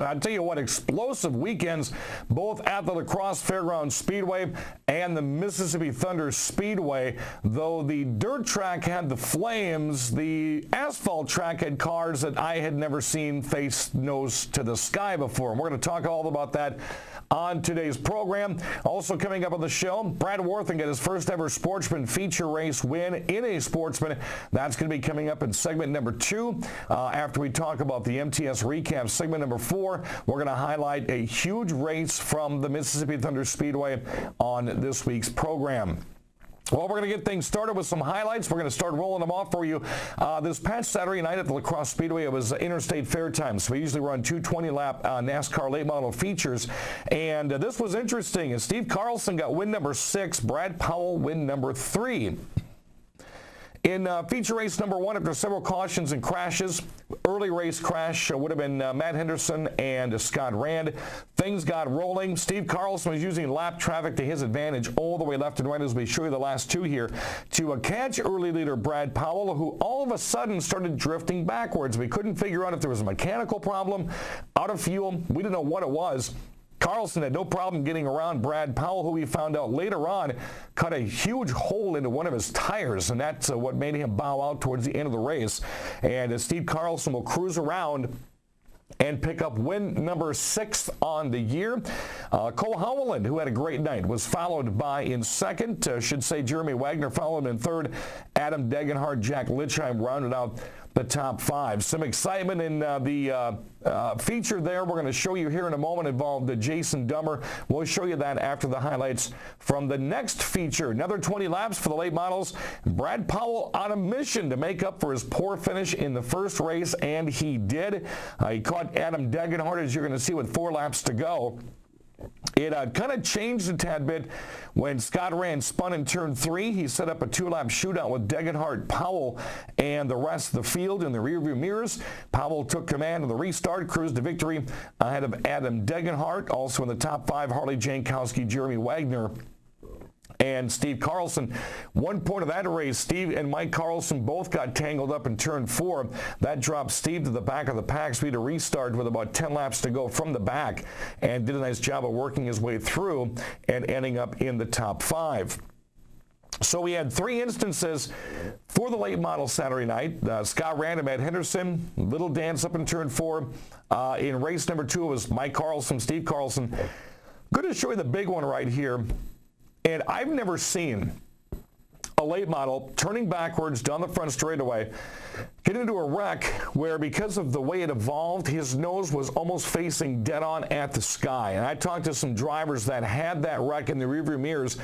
I tell you what, explosive weekends, both at the Crosse Speedway and the Mississippi Thunder Speedway. Though the dirt track had the flames, the asphalt track had cars that I had never seen face nose to the sky before. And we're going to talk all about that on today's program. Also coming up on the show, Brad Worthing got his first ever Sportsman feature race win in a Sportsman. That's going to be coming up in segment number 2. After we talk about the MTS recap, segment number 4, we're going to highlight a huge race from the Mississippi Thunder Speedway on this week's program. Well, we're going to get things started with some highlights. We're going to start rolling them off for you. This past Saturday night at the Crosse Speedway, it was interstate fair time. So we usually run 220-lap NASCAR late model features. And this was interesting. Steve Carlson got win number 6, Brad Powell win number 3. In feature race number 1, after several cautions and crashes, early race crash would have been Matt Henderson and Scott Rand. Things got rolling. Steve Carlson was using lap traffic to his advantage all the way left and right, as we show you the last 2 here, to catch early leader Brad Powell, who all of a sudden started drifting backwards. We couldn't figure out if there was a mechanical problem, out of fuel. We didn't know what it was. Carlson had no problem getting around Brad Powell, who we found out later on cut a huge hole into one of his tires, and that's what made him bow out towards the end of the race. And Steve Carlson will cruise around and pick up win number 6 on the year. Cole Howland, who had a great night, was followed by in second. Should say Jeremy Wagner followed him in third. Adam Degenhardt, Jack Litchheim rounded out the top 5. Some excitement in the feature there we're going to show you here in a moment involved Jason Dummer. We'll show you that after the highlights from the next feature. Another 20 laps for the late models. Brad Powell on a mission to make up for his poor finish in the first race, and he did. He caught Adam Degenhardt, as you're going to see, with 4 laps to go. It kind of changed a tad bit when Scott Rand spun in turn 3. He set up a 2-lap shootout with Degenhardt, Powell, and the rest of the field in the rearview mirrors. Powell took command of the restart, cruised to victory ahead of Adam Degenhardt. Also in the top 5, Harley Jankowski, Jeremy Wagner, and Steve Carlson. One point of that race, Steve and Mike Carlson both got tangled up in turn 4. That dropped Steve to the back of the pack. So he had to restart with about 10 laps to go from the back, and did a nice job of working his way through and ending up in the top 5. So we had 3 instances for the late model Saturday night. Scott Rand and Matt Henderson, little dance up in turn 4. In race number 2, it was Mike Carlson, Steve Carlson. Going to show you the big one right here. And I've never seen a late model turning backwards down the front straightaway get into a wreck where, because of the way it evolved, his nose was almost facing dead on at the sky. And I talked to some drivers that had that wreck in the rearview mirrors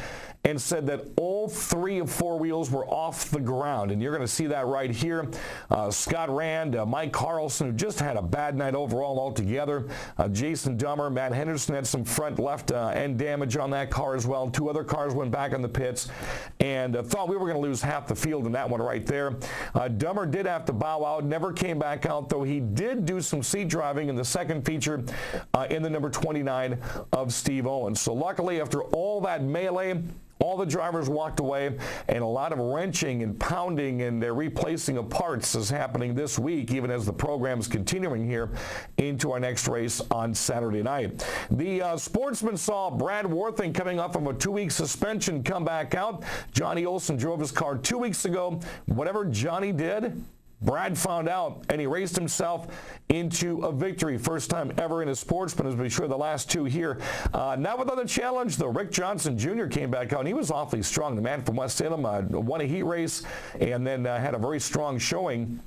and said that all 3 of 4 wheels were off the ground. And you're going to see that right here. Scott Rand, Mike Carlson, who just had a bad night overall altogether. Jason Dummer, Matt Henderson had some front left end damage on that car as well. 2 other cars went back in the pits, and thought we were going to lose half the field in that one right there. Dummer did have to bow out, never came back out, though he did do some seat driving in the second feature in the number 29 of Steve Owens. So luckily, after all that melee, all the drivers walked away, and a lot of wrenching and pounding and replacing of parts is happening this week, even as the program's continuing here into our next race on Saturday night. The Sportsman saw Brad Worthing, coming off of a 2-week suspension, come back out. Johnny Olson drove his car 2 weeks ago. Whatever Johnny did, Brad found out, and he raced himself into a victory. First time ever in a Sportsman, as we show the last 2 here. Now with another challenge, though, Rick Johnson Jr. came back out, and he was awfully strong. The man from West Salem won a heat race and then had a very strong showing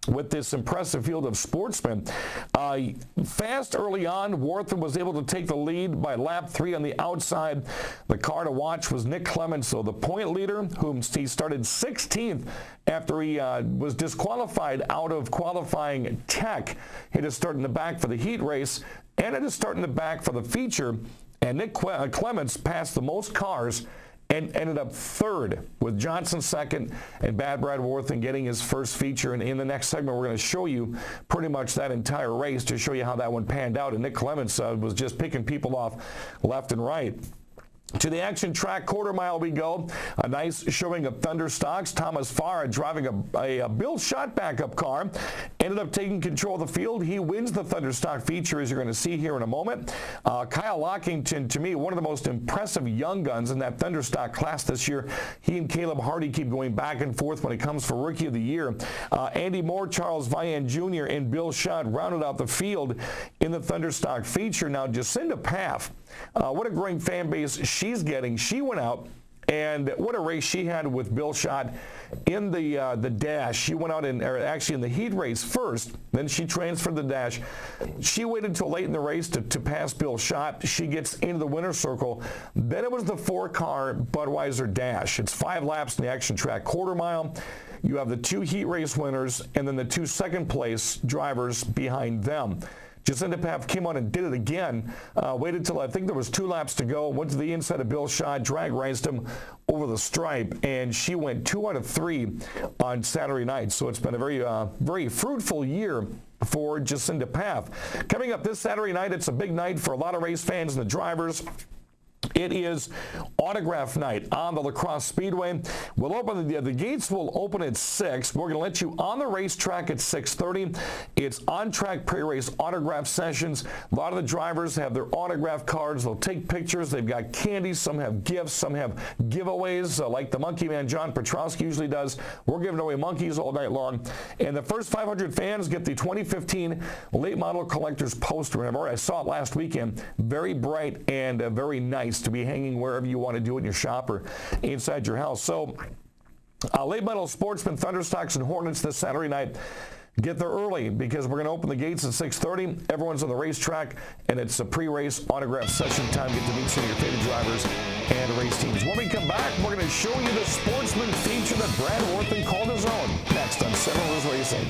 with this impressive field of sportsmen. Fast early on, Worthing was able to take the lead by lap 3 on the outside. The car to watch was Nick Clements, so the point leader, whom he started 16th after he was disqualified out of qualifying tech. He had to start in the back for the heat race and had to start in the back for the feature. And Nick Clements passed the most cars and ended up 3rd, with Johnson 2nd and Bad Brad Worthing getting his first feature. And in the next segment, we're going to show you pretty much that entire race to show you how that one panned out. And Nick Clements was just picking people off left and right. To the action track quarter mile we go. A nice showing of Thunder stocks. Thomas Farah driving a Bill Schott backup car. Ended up taking control of the field. He wins the Thunder stock feature, as you're going to see here in a moment. Kyle Lockington, to me, one of the most impressive young guns in that Thunder stock class this year. He and Caleb Hardy keep going back and forth when it comes for Rookie of the Year. Andy Moore, Charles Vian Jr., and Bill Schott rounded out the field in the Thunder stock feature. Now, Jacinda Paff, what a growing fan base she's getting. She went out, and what a race she had with Bill Schott in the dash. She went out actually in the heat race first, then she transferred the dash. She waited until late in the race to pass Bill Schott. She gets into the winner's circle. Then it was the 4-car Budweiser dash. It's 5 laps in the action track quarter mile. You have the 2 heat race winners and then the 2 second place drivers behind them. Jacinda Paff came on and did it again. Waited till I think there was 2 laps to go. Went to the inside of Bill Schott, drag raced him over the stripe, and she went 2 out of 3 on Saturday night. So it's been a very fruitful year for Jacinda Paff. Coming up this Saturday night, it's a big night for a lot of race fans and the drivers. It is autograph night on the Crosse Speedway. We'll open the gates will open at 6. We're going to let you on the racetrack at 6:30. It's on-track pre-race autograph sessions. A lot of the drivers have their autograph cards. They'll take pictures. They've got candy. Some have gifts. Some have giveaways, like the Monkey Man John Petrowski usually does. We're giving away monkeys all night long. And the first 500 fans get the 2015 Late Model Collector's Poster. Remember, I saw it last weekend. Very bright and very nice to be hanging wherever you want to do it in your shop or inside your house. So Late Model Sportsman, Thunder Stocks, and Hornets this Saturday night. Get there early because we're going to open the gates at 6:30. Everyone's on the racetrack, and it's a pre-race autograph session time. Get to meet some of your favorite drivers and race teams. When we come back, we're going to show you the Sportsman feature that Brad Worthen called his own. Next on 7 Wheels Racing.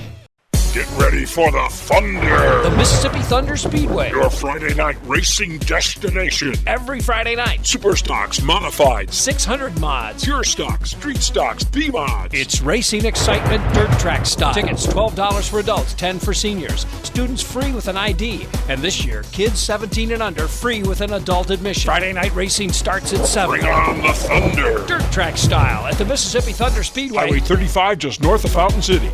Get ready for the Thunder! The Mississippi Thunder Speedway. Your Friday night racing destination. Every Friday night. Super stocks, modified. 600 mods. Pure stocks, street stocks, B-mods. It's racing excitement, dirt track style. Tickets $12 for adults, $10 for seniors. Students free with an ID. And this year, kids 17 and under free with an adult admission. Friday night racing starts at 7. Bring on the Thunder! Dirt track style at the Mississippi Thunder Speedway. Highway 35 just north of Fountain City.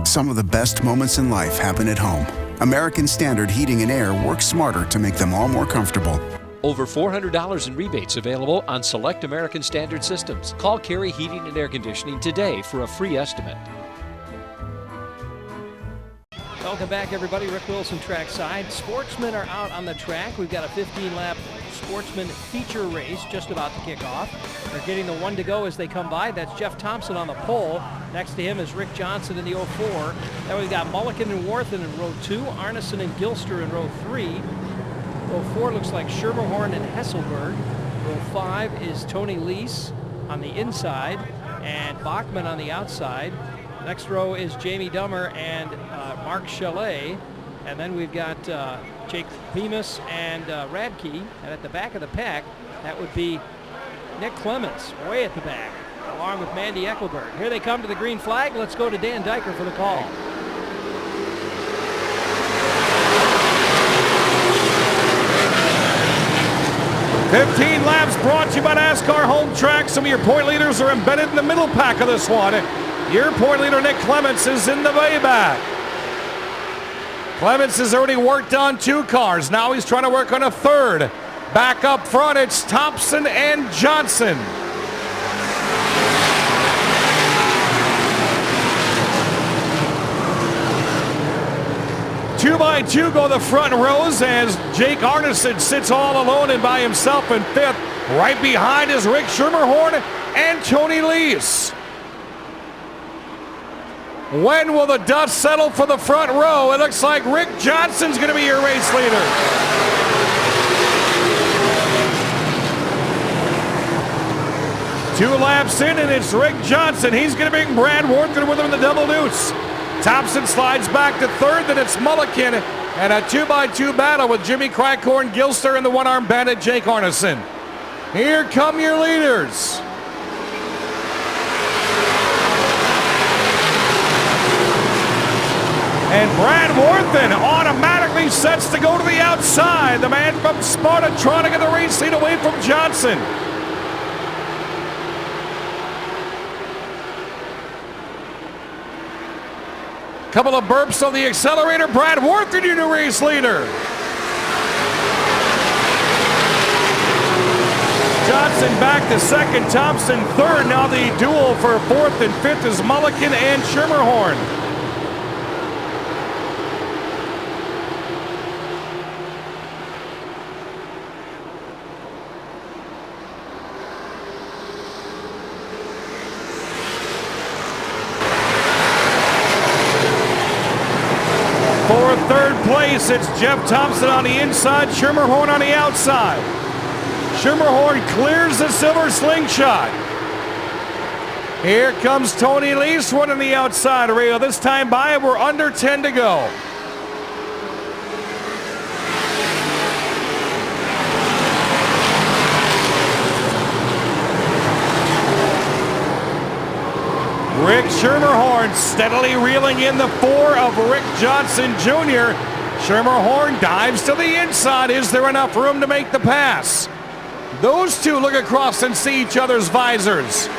Some of the best moments in life happen at home. American Standard Heating and Air works smarter to make them all more comfortable. Over $400 in rebates available on select American Standard systems. Call Carey Heating and Air Conditioning today for a free estimate. Welcome back, everybody. Rick Wilson, trackside. Sportsmen are out on the track. We've got a 15-lap Sportsman feature race just about to kick off. They're getting the 1 to go as they come by. That's Jeff Thompson on the pole. Next to him is Rick Johnson in the 04. Then we've got Mulliken and Warthen in row 2, Arneson and Gilster in row 3. Row 4 looks like Schermerhorn and Hesselberg. Row 5 is Tony Lease on the inside and Bachman on the outside. Next row is Jamie Dummer and Mark Chalet. And then we've got Jake Bemis and Radke. And at the back of the pack, that would be Nick Clements, way at the back, along with Mandy Eckelberg. Here they come to the green flag. Let's go to Dan Diker for the call. "15 laps brought to you by NASCAR Home Track. Some of your point leaders are embedded in the middle pack of this one. Your point leader, Nick Clements, is in the way back. Clements has already worked on 2 cars. Now he's trying to work on a 3rd. Back up front, it's Thompson and Johnson. Two by two go the front rows as Jake Arneson sits all alone and by himself in 5th. Right behind is Rick Schermerhorn and Tony Lease. When will the dust settle for the front row? It looks like Rick Johnson's going to be your race leader. Two laps in, and it's Rick Johnson. He's going to bring Brad Worthen with him in the double deuce. Thompson slides back to 3rd, then it's Mulliken, and a 2x2 battle with Jimmy Crackhorn, Gilster, and the one-arm bandit Jake Arneson. Here come your leaders. And Brad Worthen automatically sets to go to the outside. The man from Spartatronic in the race lead away from Johnson. Couple of burps on the accelerator. Brad Worthen, your new race leader. Johnson back to second, Thompson third. Now the duel for fourth and fifth is Mulliken and Schermerhorn. For third place, it's Jeff Thompson on the inside, Schermerhorn on the outside. Schermerhorn clears the silver slingshot. Here comes Tony Leeswood on the outside rail. This time by, we're under 10 to go. Rick Schermerhorn steadily reeling in the four of Rick Johnson Jr. Schermerhorn dives to the inside. Is there enough room to make the pass? Those two look across and see each other's visors.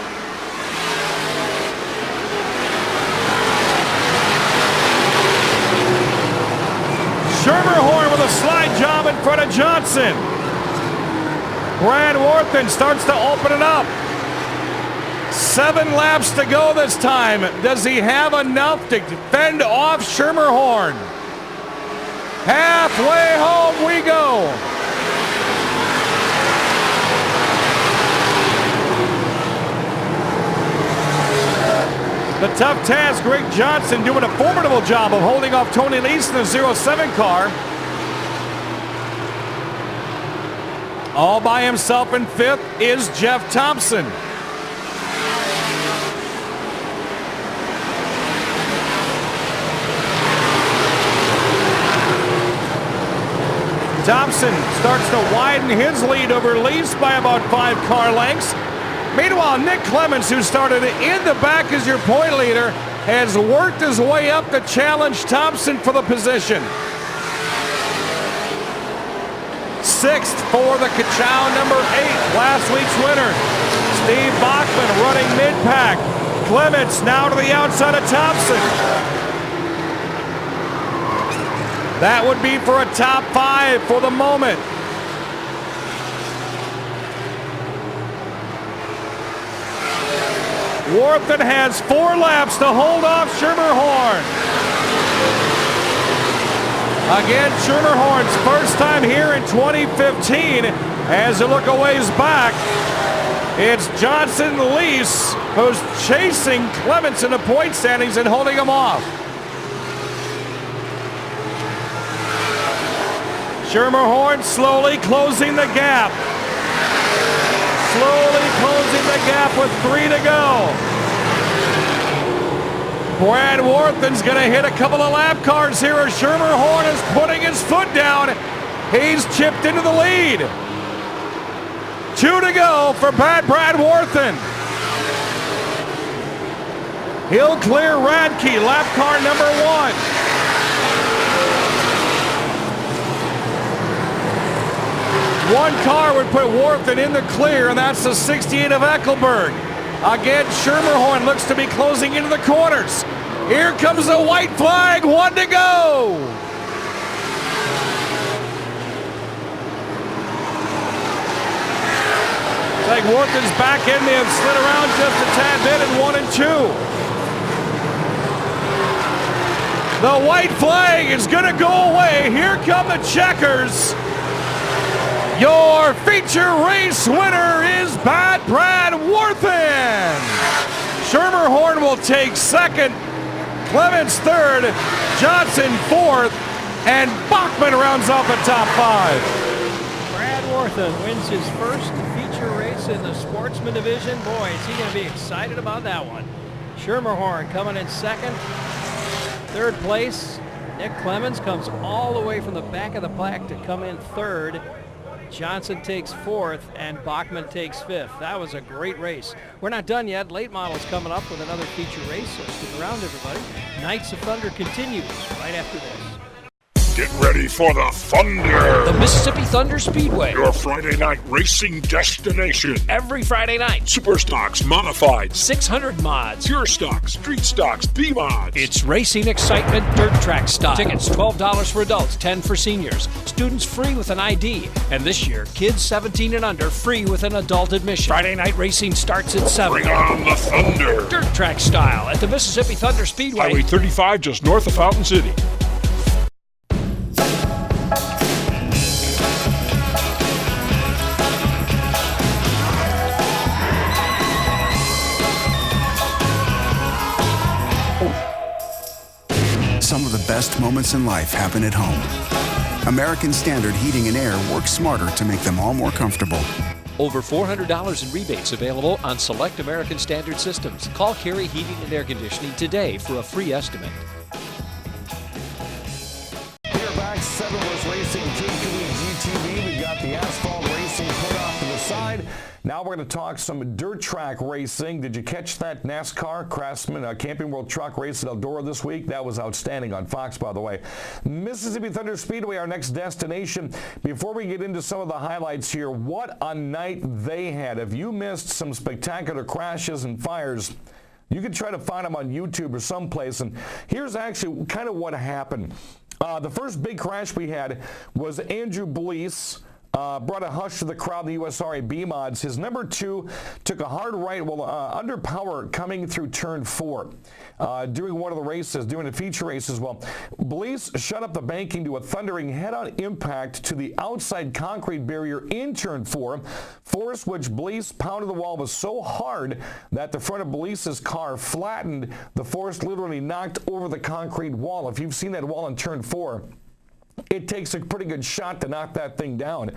Schermerhorn with a slide job in front of Johnson. Brad Worthen starts to open it up. 7 laps to go this time. Does he have enough to fend off Schermerhorn? Halfway home we go. The tough task, Rick Johnson doing a formidable job of holding off Tony Lees in the 07 car. All by himself in fifth is Jeff Thompson. Thompson starts to widen his lead over Lees by about 5 car lengths. Meanwhile, Nick Clements, who started in the back as your point leader, has worked his way up to challenge Thompson for the position. 6th for the Kachow number 8, last week's winner. Steve Bachman running mid-pack. Clements now to the outside of Thompson. That would be for a top 5 for the moment. Worthen has 4 laps to hold off Schermerhorn. Again, Schermerhorn's first time here in 2015. As you look a ways back, it's Johnson Lees who's chasing Clements in the point standings and holding him off. Schermerhorn slowly closing the gap. Slowly closing the gap with 3 to go. Brad Worthen's going to hit a couple of lap cars here as Schermerhorn is putting his foot down. He's chipped into the lead. 2 to go for Brad Worthen. He'll clear Radke, lap car number 1. One car would put Worthen in the clear, and that's the 68 of Eckelberg. Again, Schermerhorn looks to be closing into the corners. Here comes the white flag, 1 to go. It's like Worthen's back end may have slid around just a tad bit in 1 and 2. The white flag is going to go away. Here come the checkers. Your feature race winner is Brad Worthen. Schermerhorn will take second, Clements third, Johnson fourth, and Bachman rounds off the top 5. Brad Worthen wins his first feature race in the Sportsman division. Boy, is he going to be excited about that one. Schermerhorn coming in second. Third place, Nick Clements comes all the way from the back of the pack to come in third. Johnson takes 4th, and Bachman takes 5th. That was a great race. We're not done yet. Late models coming up with another feature race, so stick around, everybody. Knights of Thunder continues right after this. Get ready for the Thunder! The Mississippi Thunder Speedway. Your Friday night racing destination. Every Friday night. Super stocks, modified, 600 mods. pure stocks, street stocks, B-mods. It's racing excitement, dirt track style. Tickets $12 for adults, $10 for seniors. Students free with an ID. And this year, kids 17 and under free with an adult admission. Friday night racing starts at 7. Bring on the Thunder! Dirt track style at the Mississippi Thunder Speedway. Highway 35 just north of Fountain City. Some of the best moments in life happen at home. American Standard Heating and Air works smarter to make them all more comfortable. Over $400 in rebates available on select American Standard systems. Call Carey Heating and Air Conditioning today for a free estimate. Here back, 7 was racing KQE GTV. We got the asphalt racing put off to the side. Now we're going to talk some dirt track racing. Did you catch that NASCAR Craftsman Camping World Truck Race at Eldora this week? That was outstanding on Fox, by the way. Mississippi Thunder Speedway, our next destination. Before we get into some of the highlights here, what a night they had. If you missed some spectacular crashes and fires, you can try to find them on YouTube or someplace. And here's actually kind of what happened. The first big crash we had was Andrew Blease. Brought a hush to the crowd in the USRA B-Mods. His number 2 took a hard right under power coming through turn 4 during one of the races, during the feature races. Well, Blease shut up the banking to a thundering head-on impact to the outside concrete barrier in turn 4, force which Blease pounded the wall was so hard that the front of Blease's car flattened. The force literally knocked over the concrete wall. If you've seen that wall in turn 4, it takes a pretty good shot to knock that thing down.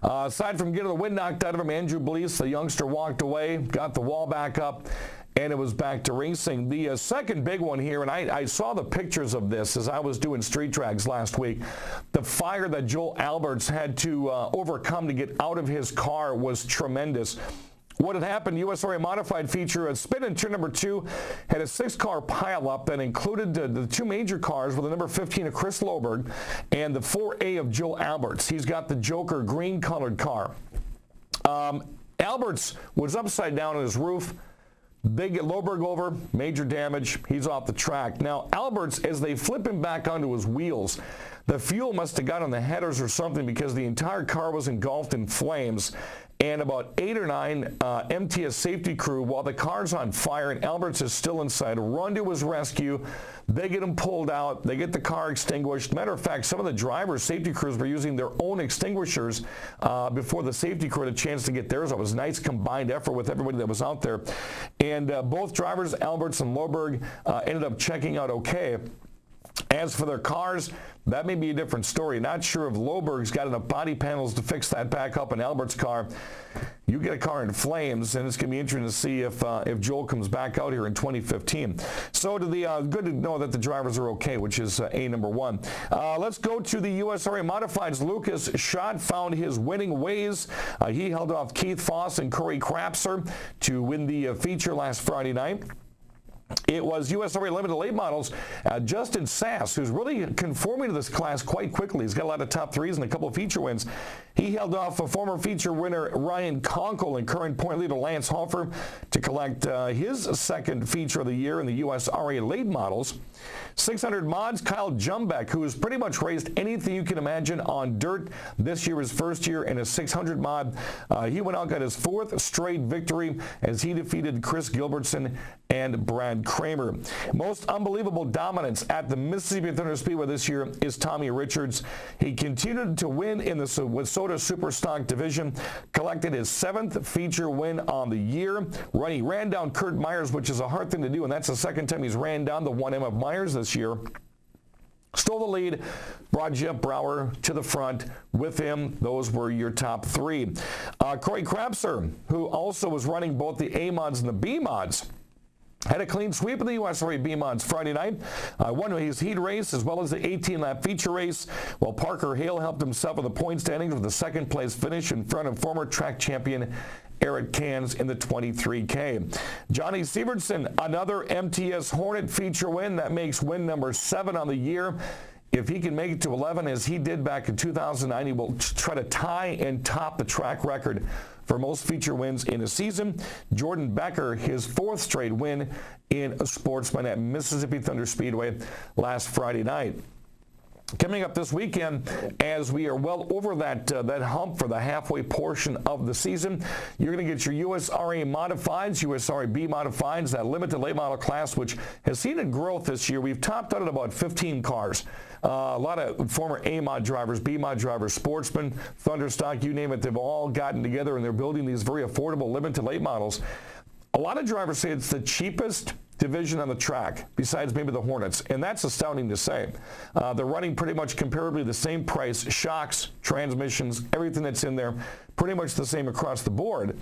Aside from getting the wind knocked out of him, Andrew Blease, the youngster, walked away, got the wall back up, and it was back to racing. The second big one here, and I saw the pictures of this as I was doing street tracks last week, the fire that Joel Alberts had to overcome to get out of his car was tremendous. What had happened, USRA modified feature, a spin in turn number 2, had a 6-car pileup that included the 2 major cars with the number 15 of Chris Loberg and the 4A of Joel Alberts. He's got the Joker green-colored car. Alberts was upside down on his roof. They get Loberg over, major damage. He's off the track. Now, Alberts, as they flip him back onto his wheels, the fuel must have got on the headers or something because the entire car was engulfed in flames. And about 8 or 9 MTS safety crew, while the car's on fire and Alberts is still inside, run to his rescue. They get him pulled out. They get the car extinguished. Matter of fact, some of the drivers, safety crews, were using their own extinguishers before the safety crew had a chance to get theirs. It was a nice combined effort with everybody that was out there. And both drivers, Alberts and Loberg, ended up checking out okay. As for their cars, that may be a different story. Not sure if Loberg's got enough body panels to fix that back up in Albert's car. You get a car in flames, and it's going to be interesting to see if Joel comes back out here in 2015. So good to know that the drivers are okay, which is number 1. Let's go to the USRA Modifieds. Lucas Schott found his winning ways. He held off Keith Foss and Corey Krapser to win the feature last Friday night. It was USRA Limited Late Models, Justin Sass, who's really conforming to this class quite quickly. He's got a lot of top 3s and a couple of feature wins. He held off a former feature winner Ryan Conkle and current point leader Lance Hofer to collect his second feature of the year in the USRA Late Models. 600 mods, Kyle Jumbeck, who has pretty much raced anything you can imagine on dirt. This year, his first year in a 600 mod. He went out, got his 4th straight victory as he defeated Chris Gilbertson and Brad Kramer. Most unbelievable dominance at the Mississippi Thunder Speedway this year is Tommy Richards. He continued to win in the Wissota Superstock division, collected his 7th feature win on the year. He ran down Kurt Myers, which is a hard thing to do, and that's the second time he's ran down the 1M of Myers this year. Stole the lead, brought Jeff Brower to the front with him. Those were your top 3. Corey Krapser, who also was running both the A mods and the B mods, had a clean sweep of the USRA B-Mods Friday night. Won his heat race as well as the 18-lap feature race, while Parker Hale helped himself with the point standings with a second-place finish in front of former track champion Eric Cans in the 23K. Johnny Sievertson, another MTS Hornet feature win. That makes win number 7 on the year. If he can make it to 11, as he did back in 2009, he will try to tie and top the track record for most feature wins in a season. Jordan Becker, his 4th straight win in a Sportsman at Mississippi Thunder Speedway last Friday night. Coming up this weekend, as we are well over that hump for the halfway portion of the season, you're going to get your USRA Modifieds, USRA B Modifieds, that limited late model class, which has seen a growth this year. We've topped out at about 15 cars. A lot of former A-Mod drivers, B-Mod drivers, Sportsmen, Thunderstock, you name it, they've all gotten together and they're building these very affordable limited late models. A lot of drivers say it's the cheapest division on the track, besides maybe the Hornets, and that's astounding to say. They're running pretty much comparably the same price, shocks, transmissions, everything that's in there, pretty much the same across the board.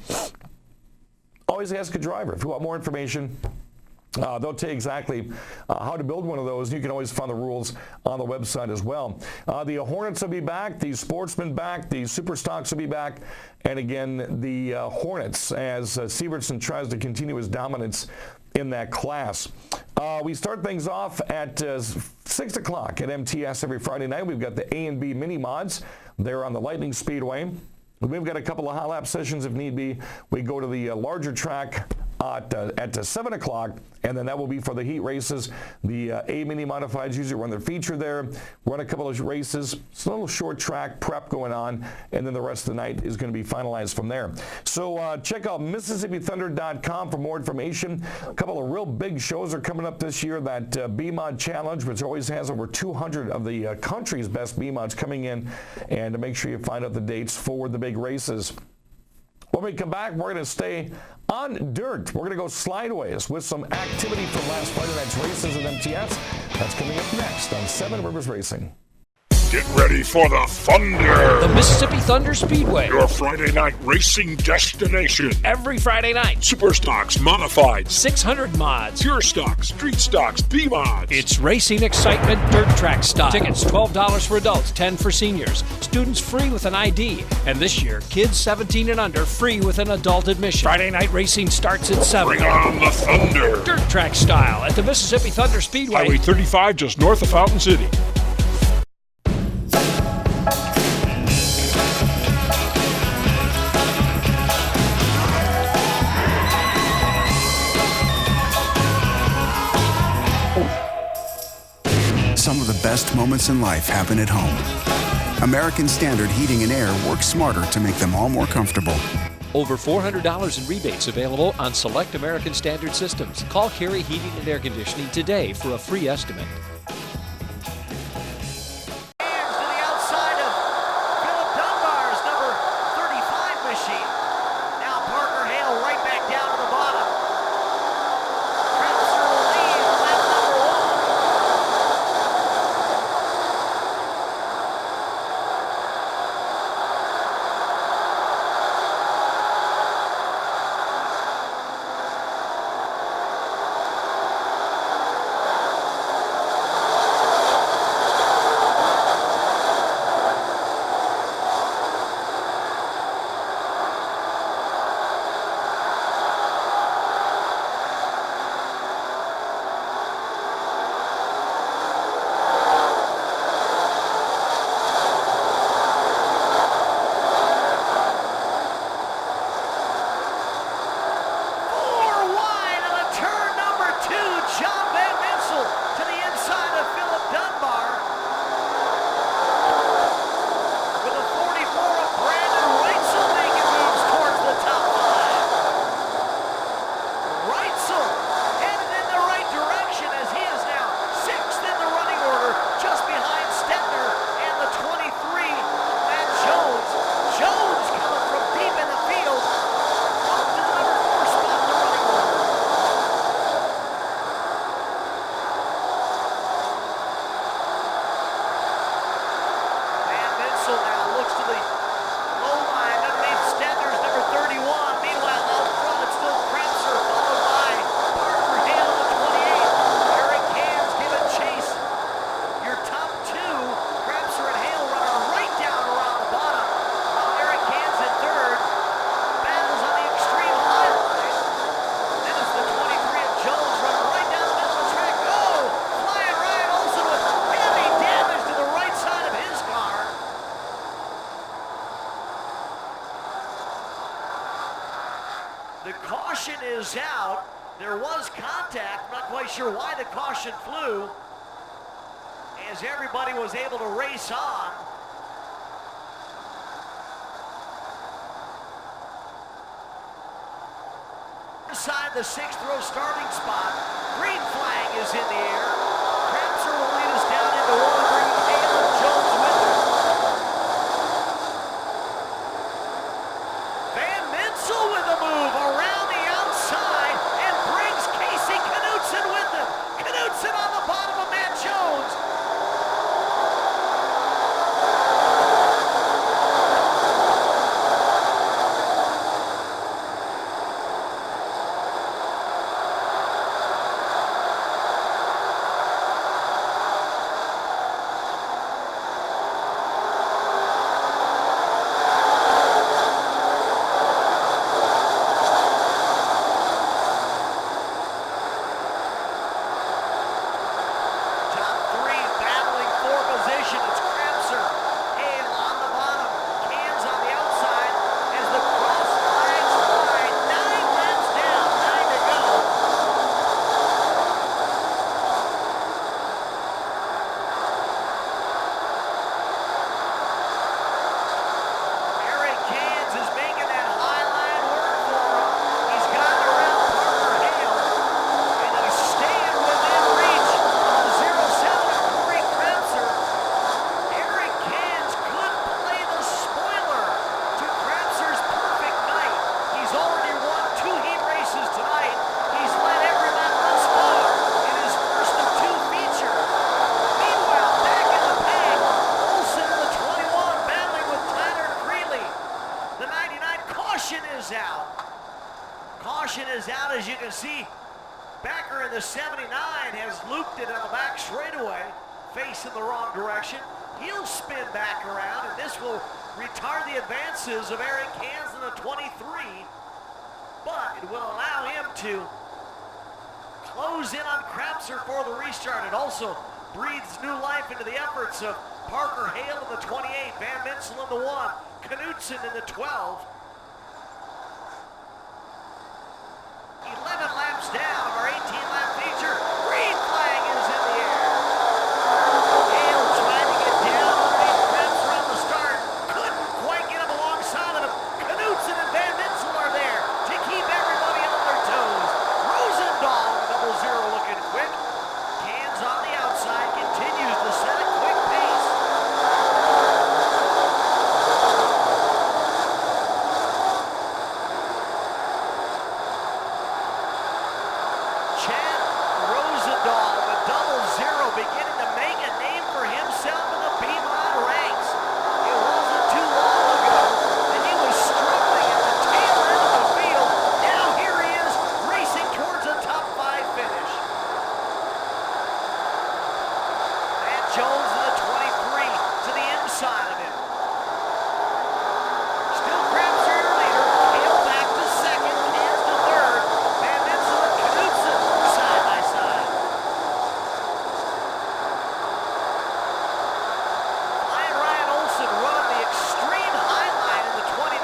Always ask a driver. If you want more information, they'll tell you exactly how to build one of those. You can always find the rules on the website as well. The Hornets will be back, the Sportsmen back, the Super Stocks will be back, and again, the Hornets, as Sievertson tries to continue his dominance in that class. We start things off at 6 o'clock at MTS every Friday night. We've got the A and B mini mods. They're on the Lightning Speedway. We've got a couple of hot lap sessions if need be. We go to the larger track at 7 o'clock, and then that will be for the heat races. The A mini modifieds usually run their feature there, run a couple of races. It's a little short track prep going on, and then the rest of the night is going to be finalized from there. So check out MississippiThunder.com for more information. A couple of real big shows are coming up this year. That B-Mod Challenge, which always has over 200 of the country's best B-Mods coming in, and to make sure you find out the dates for the big races. When we come back, we're going to stay on dirt. We're going to go slideways with some activity from last Friday night's races at MTS. That's coming up next on 7 Rivers Racing. Get ready for the Thunder! The Mississippi Thunder Speedway. Your Friday night racing destination. Every Friday night. Super Stocks, Modifieds, 600 mods. Pure Stocks, Street Stocks, B-Mods. It's racing excitement, dirt track style. Tickets $12 for adults, $10 for seniors. Students free with an ID. And this year, kids 17 and under free with an adult admission. Friday night racing starts at 7. Bring on the Thunder! Dirt track style at the Mississippi Thunder Speedway. Highway 35 just north of Fountain City. Some of the best moments in life happen at home. American Standard Heating and Air works smarter to make them all more comfortable. Over $400 in rebates available on select American Standard systems. Call Carey Heating and Air Conditioning today for a free estimate. The caution is out. There was contact. Not quite sure why the caution flew, as everybody was able to race on. Inside the 6th row starting spot, green flag is in the air. Krebser will lead us down into one, bringing Hale and Jones with him. Van Minsel with a move around the outside and brings Casey Knudsen with him. Knudsen on the bottom of Matt Jones. Caution is out, as you can see. Backer in the 79 has looped it on the back straightaway, facing the wrong direction. He'll spin back around, and this will retard the advances of Eric Hans in the 23, but it will allow him to close in on Krebser for the restart. It also breathes new life into the efforts of Parker Hale in the 28, Van Minsel in the 1, Knudsen in the 12. 11 laps down of our 18-lap feature. Green flag is in the air. Hale trying to get down underneath Krebser on the start. Couldn't quite get him alongside of him. Knudsen and Van Minsel are there to keep everybody on their toes. Rosendahl, 00 looking quick. Hands on the outside, continues to set a quick pace. Chad Rosendahl with 00 beginning to make a name for himself in the Piedmont ranks. It wasn't too long ago that he was struggling at the tail end of the field. Now here he is racing towards a top 5 finish. Matt Jones in the 23 to the inside of him. Still Krebser your leader. Hale back to second, Hans to third. Van Minsel and Knudsen side by side. Ryan Olsen running the extreme high line in the 29.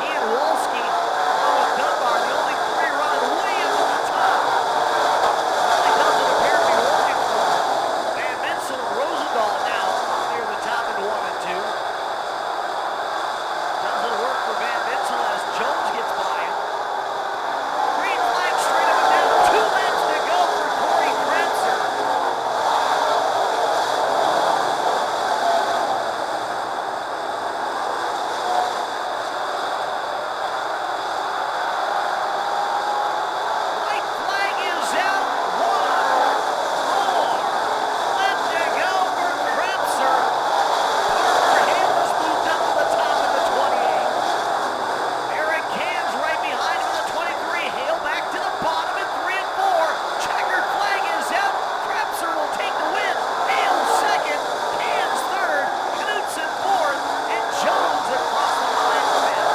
He and Wolski, along with Dunbar, the only 3 running way up at the top. Really doesn't appear to be working for him. Van Minsel and Rosendahl now near the top in 1 and 2. Doesn't work for Van Minsel as Jones gets by him. Green flag straight up and down. 2 laps to go for Corey Krebser. White flag is out. 1 more left to go for Krebser. Parker Hale has moved up to the top in the 28. Eric Hans right behind him in the 23. Hale back to the bottom in 3 and 4. Checkered flag is out. Krebser will take the win. Hale second. Hans third. Knudsen fourth. And Jones across the line fifth.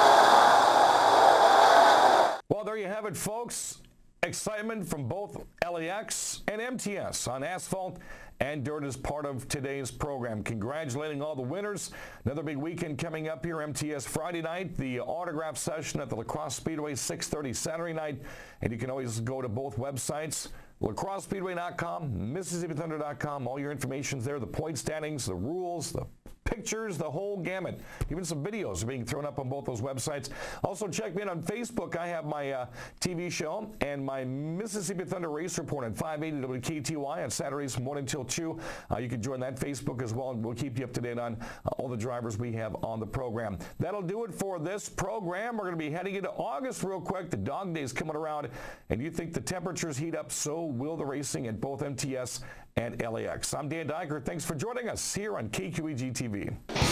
Well, there you have it, folks. Excitement from both LAX and MTS on asphalt and dirt is part of today's program. Congratulating all the winners. Another big weekend coming up here. MTS Friday night, the autograph session at the Crosse Speedway, 6:30 Saturday night. And you can always go to both websites, lacrossespeedway.com, MississippiThunder.com. All your information's there, the point standings, the rules, the pictures, the whole gamut. Even some videos are being thrown up on both those websites. Also, check me in on Facebook. I have my TV show and my Mississippi Thunder Race Report on 580 WKTY on Saturdays from 1 until 2. You can join that Facebook as well, and we'll keep you up to date on all the drivers we have on the program. That'll do it for this program. We're going to be heading into August real quick. The dog days coming around, and you think the temperatures heat up, so will the racing at both MTS and LAX. I'm Dan Diker. Thanks for joining us here on KQEG TV.